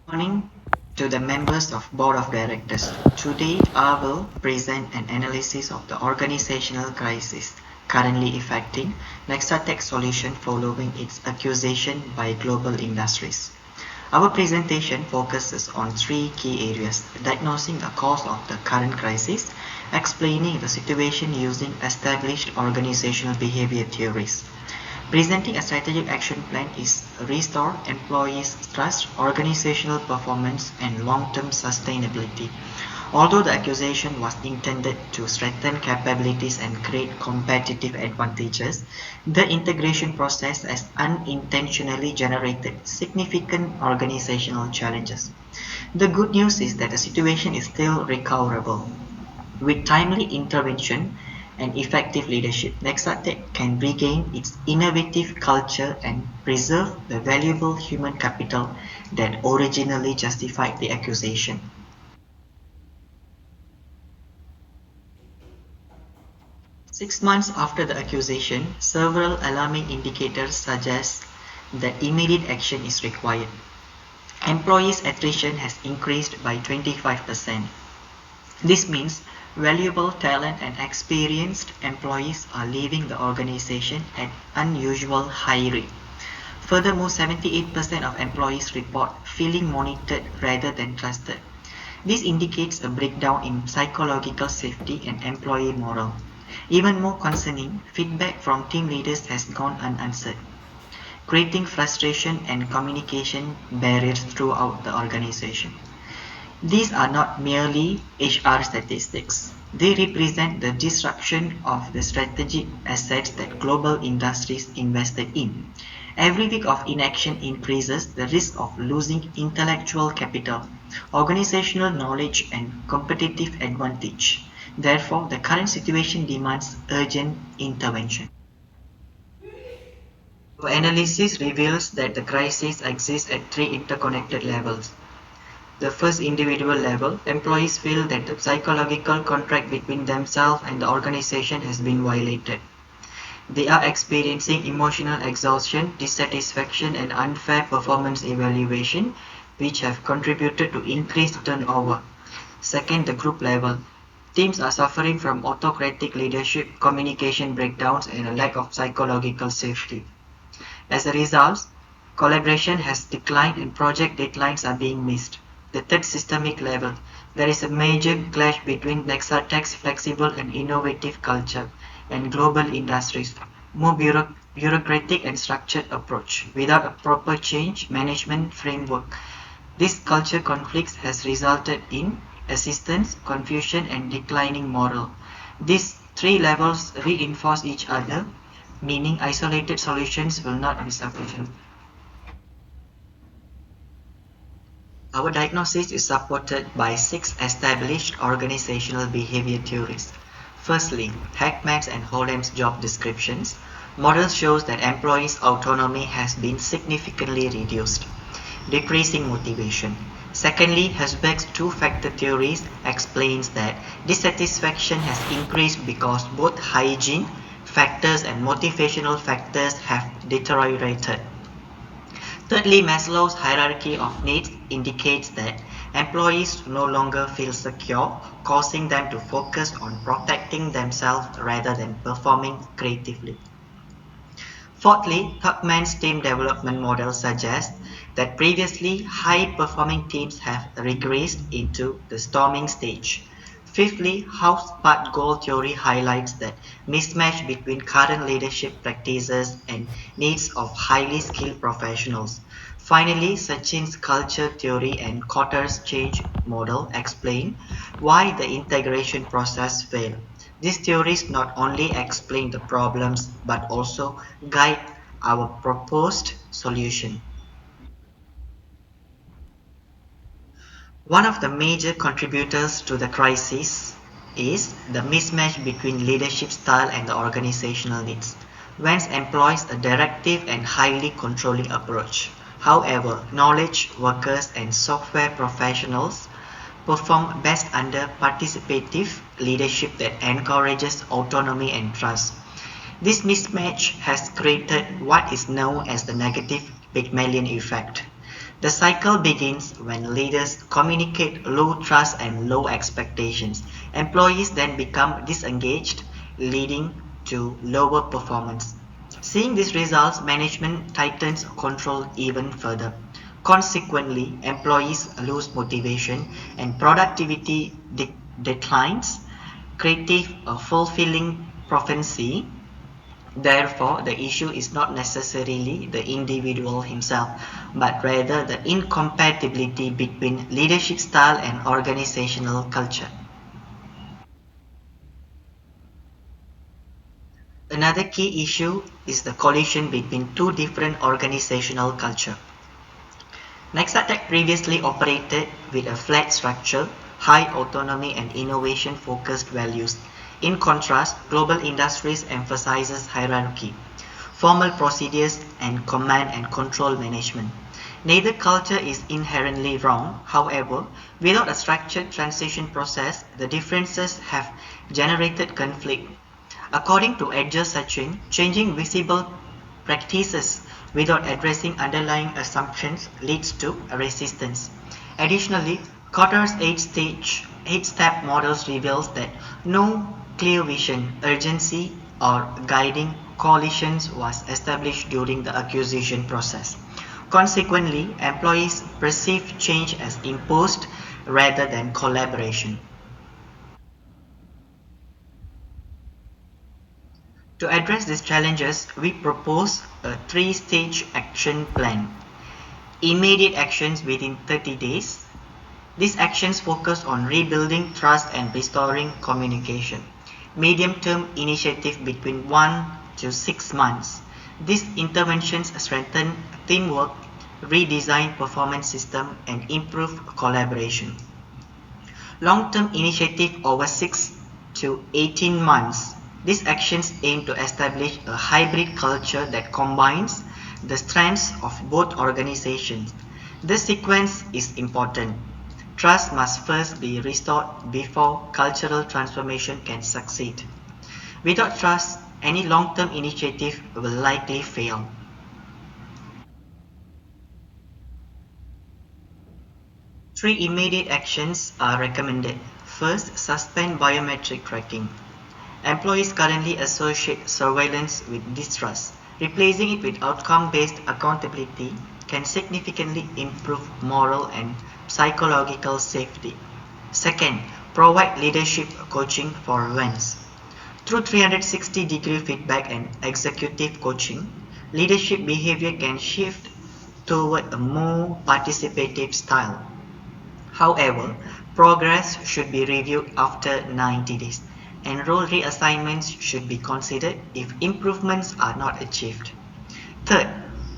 Morning to the members of Board of Directors. Today I will present an analysis of the organizational crisis currently affecting NextTech solution following its accusation by global industries. Our presentation focuses on three key areas: diagnosing the cause of the current crisis, explaining the situation using established organizational behavior theories. Presenting a strategic action plan is restore employees' trust, organizational performance, and long-term sustainability. Although the accusation was intended to strengthen capabilities and create competitive advantages, the integration process has unintentionally generated significant organizational challenges. The good news is that the situation is still recoverable. With timely intervention and effective leadership, NextTech can regain its innovative culture and preserve the valuable human capital that originally justified the accusation. 6 months after the accusation, several alarming indicators suggest that immediate action is required. Employees' attrition has increased by 25%. This means valuable talent and experienced employees are leaving the organization at unusual high rate. Furthermore, 78% of employees report feeling monitored rather than trusted. This indicates a breakdown in psychological safety and employee morale. Even more concerning, feedback from team leaders has gone unanswered, creating frustration and communication barriers throughout the organization. These are not merely HR statistics. They represent the disruption of the strategic assets that global industries invested in. Every week of inaction increases the risk of losing intellectual capital, organizational knowledge, and competitive advantage. Therefore, the current situation demands urgent intervention. Our analysis reveals that the crisis exists at three interconnected levels. The first individual level, employees feel that the psychological contract between themselves and the organization has been violated. They are experiencing emotional exhaustion, dissatisfaction, and unfair performance evaluation, which have contributed to increased turnover. Second, the group level. Teams are suffering from autocratic leadership, communication breakdowns, and a lack of psychological safety. As a result, collaboration has declined and project deadlines are being missed. The third, systemic level. There is a major clash between NextTech's flexible and innovative culture and global industries' more bureaucratic and structured approach. Without a proper change management framework, this culture conflicts has resulted in resistance, confusion, and declining morale. These three levels reinforce each other, meaning isolated solutions will not be sufficient. Our diagnosis is supported by six established organizational behavior theories. Firstly, Hackman's and Holland's job descriptions. Model shows that employees' autonomy has been significantly reduced, decreasing motivation. Secondly, Hesbeck's two-factor theories explains that dissatisfaction has increased because both hygiene factors and motivational factors have deteriorated. Thirdly, Maslow's hierarchy of needs indicates that employees no longer feel secure, causing them to focus on protecting themselves rather than performing creatively. Fourthly, Tuckman's team development model suggests that previously high-performing teams have regressed into the storming stage. Fifthly, Howe's part goal theory highlights the mismatch between current leadership practices and needs of highly skilled professionals. Finally, Sachin's culture theory and Kotter's change model explain why the integration process failed. These theories not only explain the problems but also guide our proposed solution. One of the major contributors to the crisis is the mismatch between leadership style and the organizational needs. Vance employs a directive and highly controlling approach. However, knowledge workers and software professionals perform best under participative leadership that encourages autonomy and trust. This mismatch has created what is known as the negative Pygmalion effect. The cycle begins when leaders communicate low trust and low expectations. Employees then become disengaged, leading to lower performance. Seeing these results, management tightens control even further. Consequently, employees lose motivation and productivity declines. Creative, fulfilling prophecy. Therefore, the issue is not necessarily the individual himself, but rather the incompatibility between leadership style and organizational culture. Another key issue is the collision between two different organizational culture. NextTech previously operated with a flat structure, high autonomy and innovation-focused values. In contrast, global industries emphasizes hierarchy, formal procedures and command and control management. Neither culture is inherently wrong. However, without a structured transition process, the differences have generated conflict. According to Edgar Sachin, changing visible practices without addressing underlying assumptions leads to resistance. Additionally, Cotter's eight-step models reveals that no clear vision, urgency, or guiding coalitions was established during the acquisition process. Consequently, employees perceive change as imposed rather than collaboration. To address these challenges, we propose a three-stage action plan. Immediate actions within 30 days. These actions focus on rebuilding trust and restoring communication. Medium-term initiative between 1 to 6 months. These interventions strengthen teamwork, redesign performance system, and improve collaboration. Long-term initiative over 6 to 18 months. These actions aim to establish a hybrid culture that combines the strengths of both organizations. This sequence is important. Trust must first be restored before cultural transformation can succeed. Without trust, any long-term initiative will likely fail. Three immediate actions are recommended. First, suspend biometric tracking. Employees currently associate surveillance with distrust. Replacing it with outcome-based accountability can significantly improve moral and psychological safety. Second, provide leadership coaching for wins. Through 360-degree feedback and executive coaching, leadership behavior can shift toward a more participative style. However, progress should be reviewed after 90 days, and role reassignments should be considered if improvements are not achieved. Third,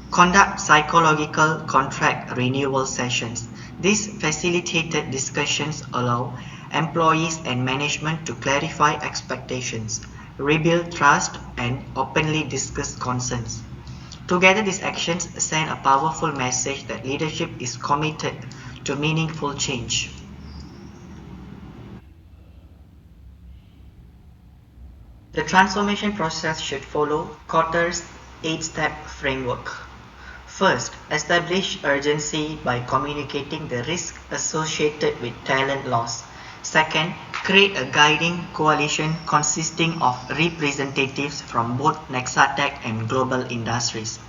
conduct psychological contract renewal sessions. These facilitated discussions allow employees and management to clarify expectations, rebuild trust, and openly discuss concerns. Together, these actions send a powerful message that leadership is committed to meaningful change. The transformation process should follow Kotter's 8-step framework. First, establish urgency by communicating the risk associated with talent loss. Second, create a guiding coalition consisting of representatives from both Nexatech and global industries.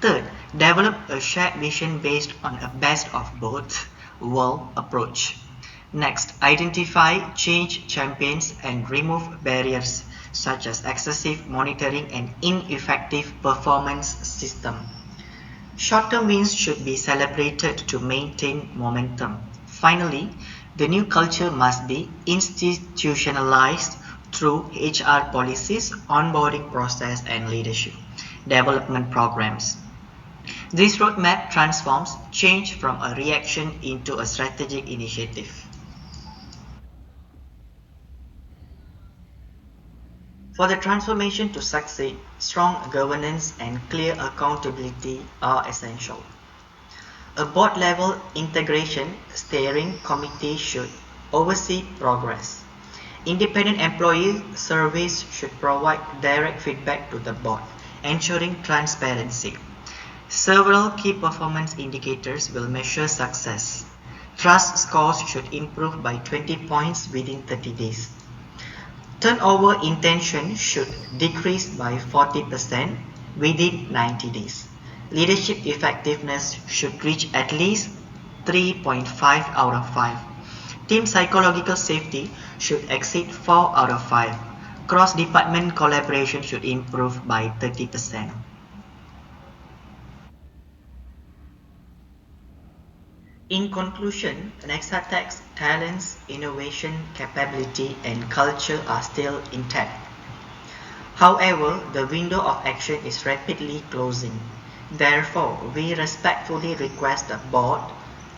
Third, develop a shared vision based on a best of both world approach. Next, identify change champions and remove barriers such as excessive monitoring and ineffective performance system. Short-term wins should be celebrated to maintain momentum. Finally, the new culture must be institutionalized through HR policies, onboarding process, and leadership development programs. This roadmap transforms change from a reaction into a strategic initiative. For the transformation to succeed, strong governance and clear accountability are essential. A board-level integration steering committee should oversee progress. Independent employee surveys should provide direct feedback to the board, ensuring transparency. Several key performance indicators will measure success. Trust scores should improve by 20 points within 30 days. Turnover intention should decrease by 40% within 90 days. Leadership effectiveness should reach at least 3.5 out of 5. Team psychological safety should exceed 4 out of 5. Cross-department collaboration should improve by 30%. In conclusion, NextTech's talents, innovation, capability, and culture are still intact. However, the window of action is rapidly closing. Therefore, we respectfully request the board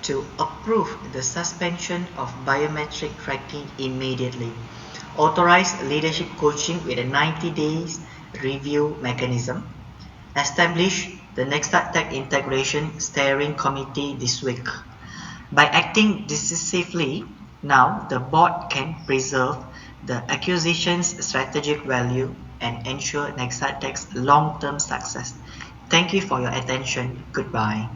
to approve the suspension of biometric tracking immediately, authorize leadership coaching with a 90 days review mechanism, establish the NextTech Integration Steering Committee this week. By acting decisively, now the board can preserve the acquisition's strategic value and ensure NextTech's long-term success. Thank you for your attention. Goodbye.